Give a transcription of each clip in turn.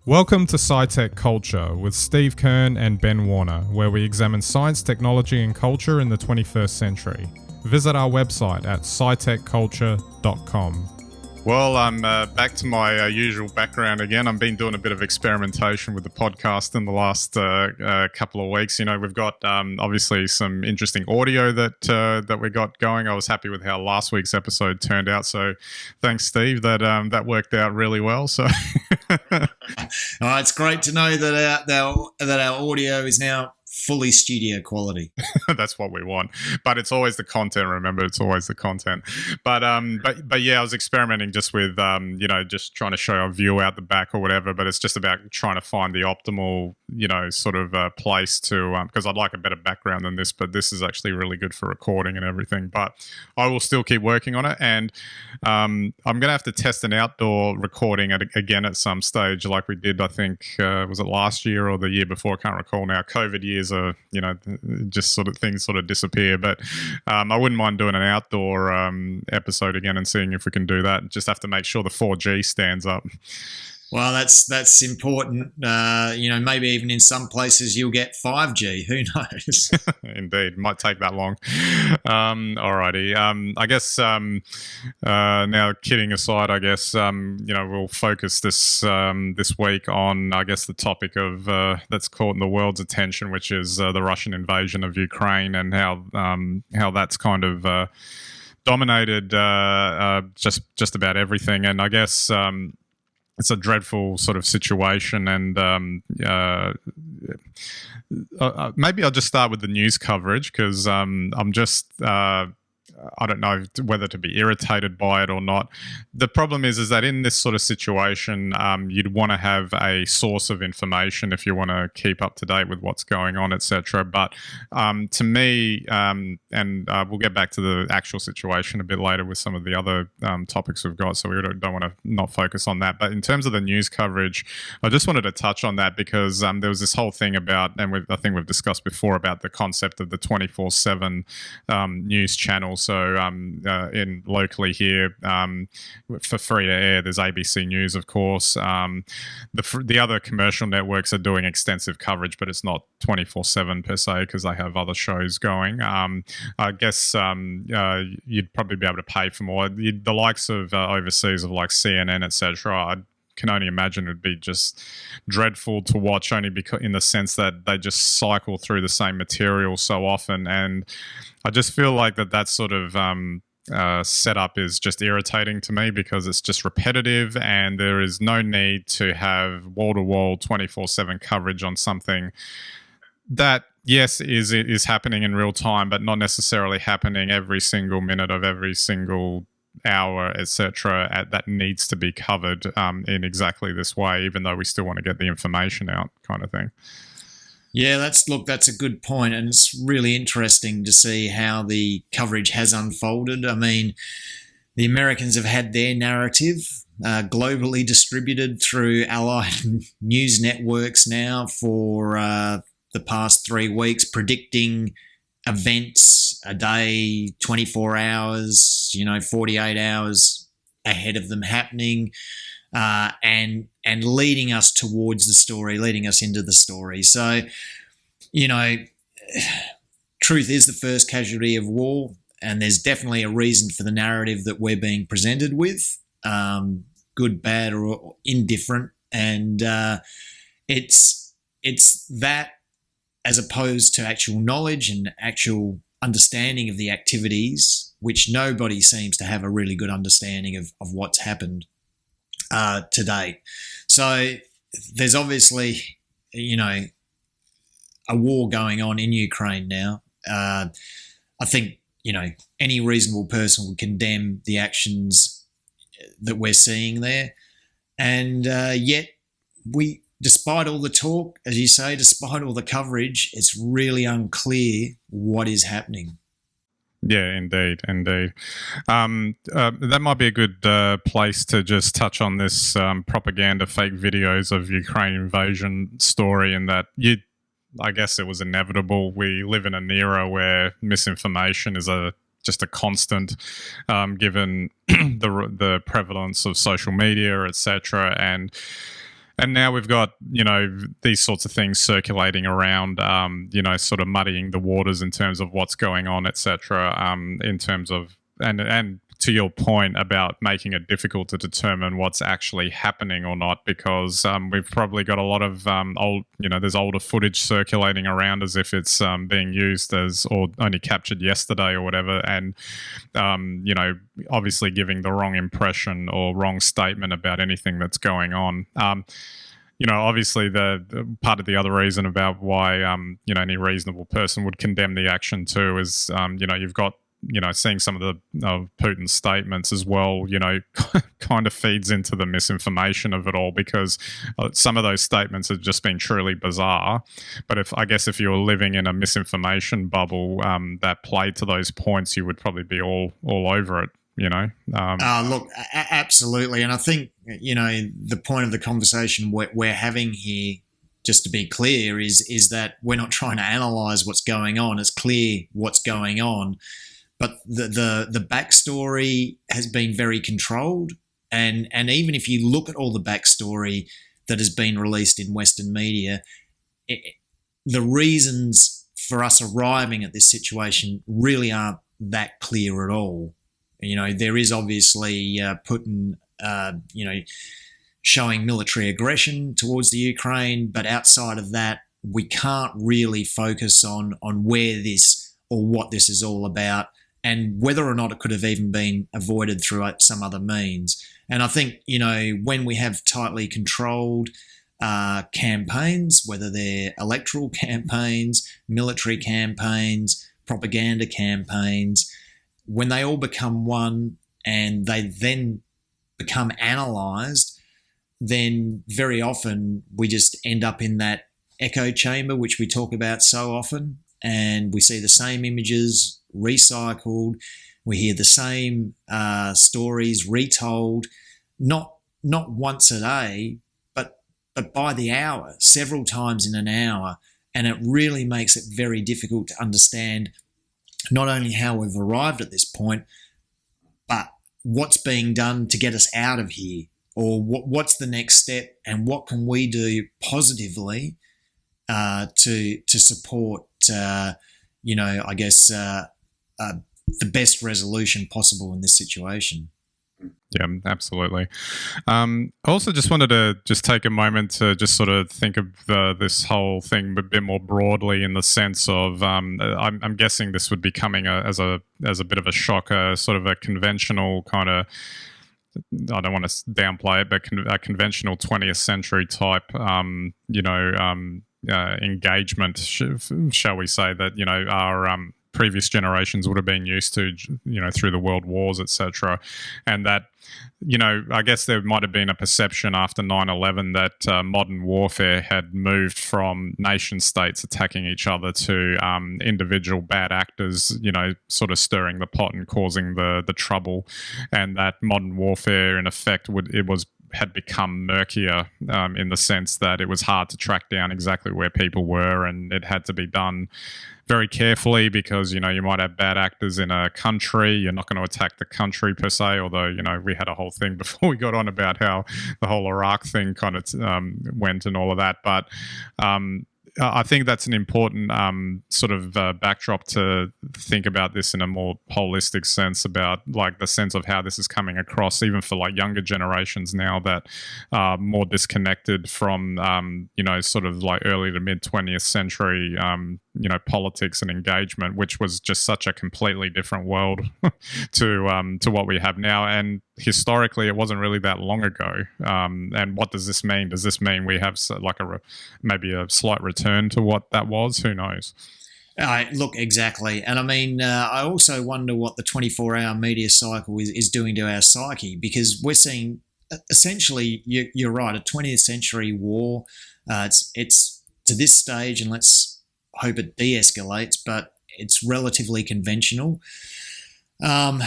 Welcome to SciTech Culture with Steve Kern and Ben Warner, where we examine science, technology and culture in the 21st century. Visit our website at scitechculture.com. Well, I'm back to my usual background again. I've been doing a bit of experimentation with the podcast in the last couple of weeks. You know, we've got obviously some interesting audio that we got going. I was happy with how last week's episode turned out. So, thanks, Steve. That worked out really well. So, it's great to know that our audio is now fully studio quality. That's what we want, but it's always the content. Remember, it's always the content. But yeah, I was experimenting just with just trying to show a view out the back or whatever. But it's just about trying to find the optimal sort of place to because I'd like a better background than this, but this is actually really good for recording and everything. But I will still keep working on it, and I'm gonna have to test an outdoor recording again at some stage, like we did. I think was it last year or the year before? I can't recall now. COVID years are just sort of things sort of disappear, but I wouldn't mind doing an outdoor episode again and seeing if we can do that. Just have to make sure the 4G stands up. Well, that's important. Maybe even in some places you'll get 5G. Who knows? Indeed, might take that long. Alrighty. I guess now, kidding aside, I guess we'll focus this week on the topic of that's caught in the world's attention, which is the Russian invasion of Ukraine and how that's kind of dominated just about everything. And I guess it's a dreadful sort of situation, and maybe I'll just start with the news coverage because I'm just I don't know whether to be irritated by it or not. The problem is that in this sort of situation, you'd want to have a source of information if you want to keep up to date with what's going on, etc. But to me, and we'll get back to the actual situation a bit later with some of the other topics we've got, so we don't want to not focus on that. But in terms of the news coverage, I just wanted to touch on that because there was this whole thing about, and I think we've discussed before, about the concept of the 24/7 news channels. So in locally here, for free to air, there's ABC News, of course. The other commercial networks are doing extensive coverage, but it's not 24/7 per se because they have other shows going. I guess you'd probably be able to pay for more. The likes of overseas of like CNN, etc. I can only imagine it'd be just dreadful to watch, only because in the sense that they just cycle through the same material so often, and I just feel like that sort of setup is just irritating to me because it's just repetitive, and there is no need to have wall-to-wall 24/7 coverage on something that, yes, is happening in real time, but not necessarily happening every single minute of every single hour, etc. That needs to be covered in exactly this way, even though we still want to get the information out, kind of thing. Yeah, that's a good point, and it's really interesting to see how the coverage has unfolded. I mean, the Americans have had their narrative globally distributed through allied news networks now for the past 3 weeks, predicting events a day, 24 hours, 48 hours ahead of them happening, and leading us towards the story, leading us into the story. So, truth is the first casualty of war, and there's definitely a reason for the narrative that we're being presented with, good, bad, or indifferent, and it's that, as opposed to actual knowledge and actual understanding of the activities, which nobody seems to have a really good understanding of what's happened to date. So there's obviously, a war going on in Ukraine now. I think, any reasonable person would condemn the actions that we're seeing there. And yet despite all the talk, as you say, despite all the coverage, it's really unclear what is happening. Yeah, indeed. That might be a good place to just touch on this propaganda fake videos of Ukraine invasion story, and that I guess it was inevitable. We live in an era where misinformation is just a constant, given the prevalence of social media, etc. And And now we've got, these sorts of things circulating around, sort of muddying the waters in terms of what's going on, etc. In terms of, and to your point about making it difficult to determine what's actually happening or not, because we've probably got a lot of there's older footage circulating around as if it's being used as, or only captured yesterday or whatever, and obviously giving the wrong impression or wrong statement about anything that's going on. Obviously the part of the other reason about why any reasonable person would condemn the action too is you've got seeing some of Putin's statements as well, kind of feeds into the misinformation of it all, because some of those statements have just been truly bizarre. But if you were living in a misinformation bubble that played to those points, you would probably be all over it. Look, absolutely. And I think, the point of the conversation we're having here, just to be clear, is that we're not trying to analyse what's going on. It's clear what's going on. But the backstory has been very controlled. And even if you look at all the backstory that has been released in Western media, the reasons for us arriving at this situation really aren't that clear at all. There is obviously Putin, showing military aggression towards the Ukraine, but outside of that, we can't really focus on where this or what this is all about, and whether or not it could have even been avoided through some other means. And I think, when we have tightly controlled campaigns, whether they're electoral campaigns, military campaigns, propaganda campaigns, when they all become one and they then become analysed, then very often we just end up in that echo chamber, which we talk about so often, and we see the same images recycled, we hear the same stories retold, not once a day, but by the hour, several times in an hour, and it really makes it very difficult to understand not only how we've arrived at this point, but what's being done to get us out of here, or what's the next step, and what can we do positively to support, the best resolution possible in this situation. Yeah, absolutely. I also just wanted to take a moment to just sort of think of this whole thing a bit more broadly, in the sense of I'm guessing this would be coming as a bit of a shocker, sort of a conventional kind of, I don't want to downplay it, but a conventional 20th century type, engagement, shall we say, that our previous generations would have been used to, through the world wars, etc. And that, I guess there might have been a perception after 9/11 that modern warfare had moved from nation states attacking each other to individual bad actors, sort of stirring the pot and causing the trouble, and that modern warfare, in effect, had become murkier in the sense that it was hard to track down exactly where people were, and it had to be done very carefully, because you might have bad actors in a country. You're not going to attack the country per se, although we had a whole thing before we got on about how the whole Iraq thing kind of went and all of that. But I think that's an important sort of backdrop to think about this in a more holistic sense, about like the sense of how this is coming across, even for like younger generations now that are more disconnected from sort of like early to mid 20th century politics and engagement, which was just such a completely different world to what we have now. And historically, it wasn't really that long ago. And what does this mean? Does this mean we have like maybe a slight return to what that was? Who knows? Look, exactly. And I mean, I also wonder what the 24-hour media cycle is doing to our psyche, because we're seeing essentially, you're right, a 20th century war. It's to this stage, and let's hope it de-escalates, but it's relatively conventional. But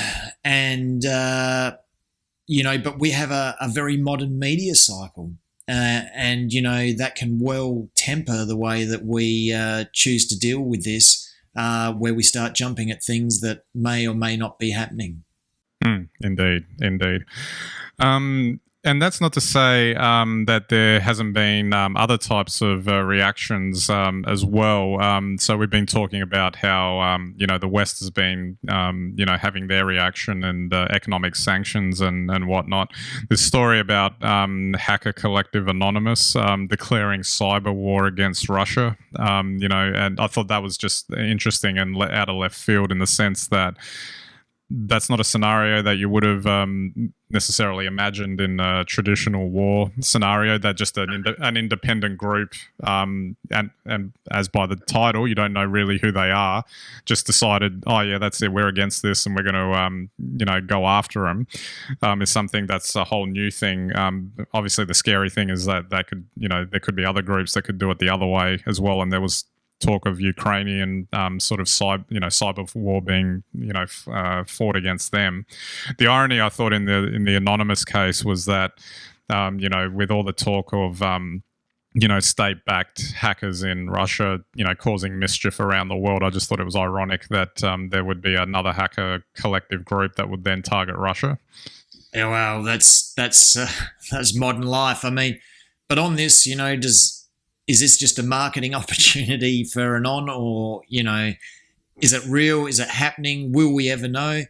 we have a very modern media cycle. And that can well temper the way that we choose to deal with this, where we start jumping at things that may or may not be happening. Indeed. And that's not to say that there hasn't been other types of reactions as well. So we've been talking about how the West has been having their reaction and economic sanctions and whatnot. This story about hacker collective Anonymous declaring cyberwar against Russia, and I thought that was just interesting and out of left field in the sense that that's not a scenario that you would have necessarily imagined in a traditional war scenario, that just an independent group, and as by the title, you don't know really who they are, just decided, oh yeah, that's it, we're against this and we're going to, go after them, is something that's a whole new thing. Obviously, the scary thing is that there could be other groups that could do it the other way as well, and there was talk of Ukrainian sort of cyber war being fought against them. The irony I thought in the Anonymous case was that with all the talk of state-backed hackers in Russia causing mischief around the world, I just thought it was ironic that there would be another hacker collective group that would then target Russia. Yeah, well, that's modern life. I mean, but on this, is this just a marketing opportunity for Anon, or, is it real? Is it happening? Will we ever know?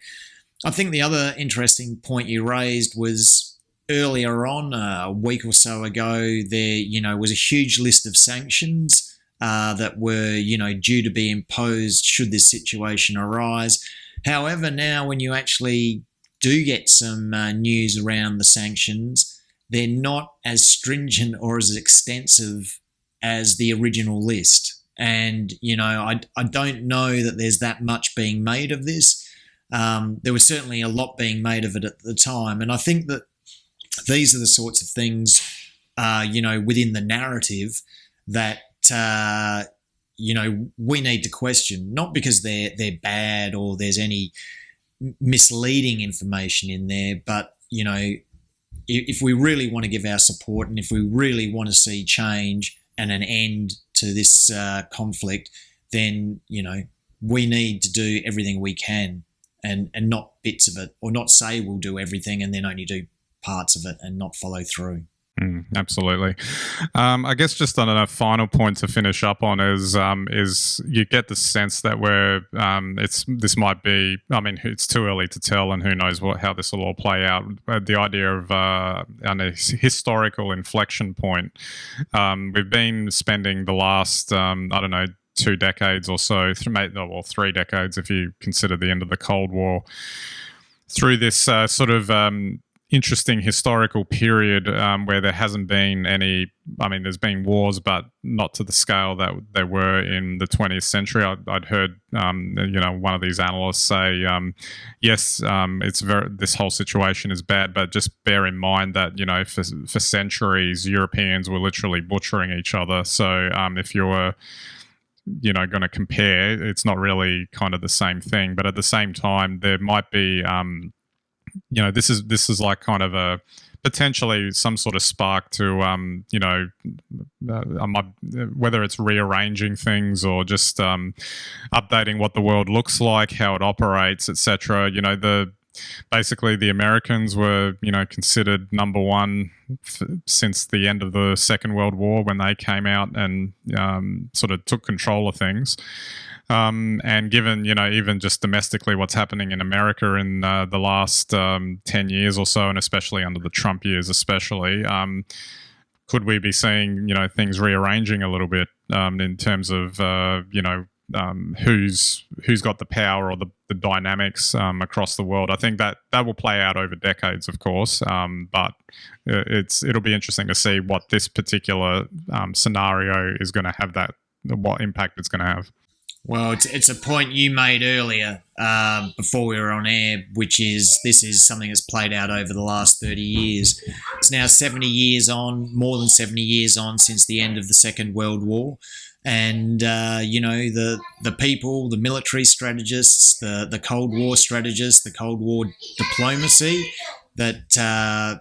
I think the other interesting point you raised was earlier on, a week or so ago, there, was a huge list of sanctions that were, due to be imposed should this situation arise. However, now when you actually do get some news around the sanctions, they're not as stringent or as extensive as the original list. And, I don't know that there's that much being made of this. There was certainly a lot being made of it at the time. And I think that these are the sorts of things, within the narrative that, we need to question, not because they're bad or there's any misleading information in there, but, if we really want to give our support and if we really want to see change and an end to this conflict, then, we need to do everything we can and not bits of it, or not say we'll do everything and then only do parts of it and not follow through. Absolutely. I guess just on a final point to finish up on is you get the sense that this might be, I mean, it's too early to tell, and who knows how this will all play out. The idea of a historical inflection point. We've been spending the last, 2 decades or so, 3 decades if you consider the end of the Cold War, through this sort of interesting historical period where there hasn't been any, there's been wars, but not to the scale that they were in the 20th century. I'd heard, one of these analysts say, yes, this whole situation is bad, but just bear in mind that, for centuries, Europeans were literally butchering each other. So if you were going to compare, it's not really kind of the same thing. But at the same time, there might be, this is like kind of a potentially some sort of spark to, whether it's rearranging things or just updating what the world looks like, how it operates, etc. Basically the Americans were, considered number one since the end of the Second World War, when they came out and sort of took control of things. And given, even just domestically what's happening in America in the last 10 years or so, and especially under the Trump years especially, could we be seeing, things rearranging a little bit in terms of, who's got the power or the dynamics across the world? I think that will play out over decades, of course, but it'll be interesting to see what this particular scenario is going to have, what impact it's going to have. Well, it's a point you made earlier before we were on air, which is this is something that's played out over the last 30 years. It's now 70 years on, more than 70 years on since the end of the Second World War. And, the people, the military strategists, the Cold War strategists, the Cold War diplomacy that,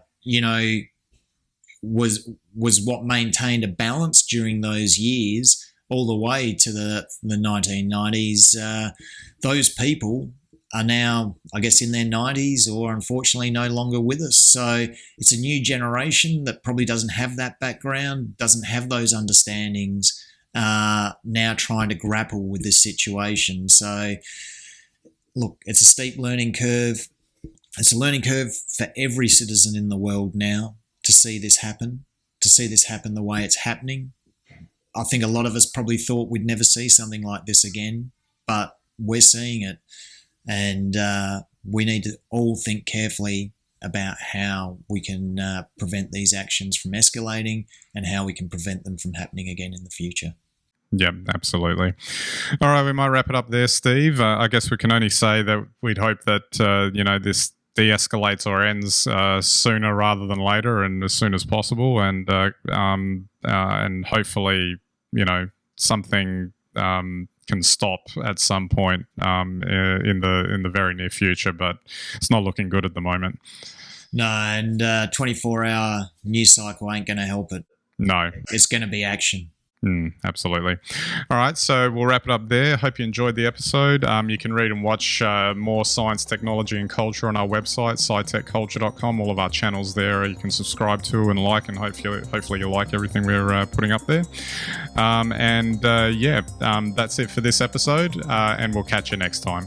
was what maintained a balance during those years all the way to the 1990s. Those people are now, I guess, in their 90s or unfortunately no longer with us. So it's a new generation that probably doesn't have that background, doesn't have those understandings, now trying to grapple with this situation. So, look, it's a steep learning curve. It's a learning curve for every citizen in the world now to see this happen the way it's happening. I think a lot of us probably thought we'd never see something like this again, but we're seeing it. And we need to all think carefully about how we can prevent these actions from escalating and how we can prevent them from happening again in the future. Yeah, absolutely. All right, we might wrap it up there, Steve. I guess we can only say that we'd hope that, this de-escalates or ends sooner rather than later and as soon as possible. And hopefully, something can stop at some point in the very near future, but it's not looking good at the moment. No, and 24-hour news cycle ain't going to help it. No. It's going to be action. Absolutely. All right, so we'll wrap it up there. Hope you enjoyed the episode. You can read and watch more science, technology, and culture on our website, scitechculture.com. All of our channels there you can subscribe to and like, and hopefully you like everything we're putting up there. That's it for this episode, and we'll catch you next time.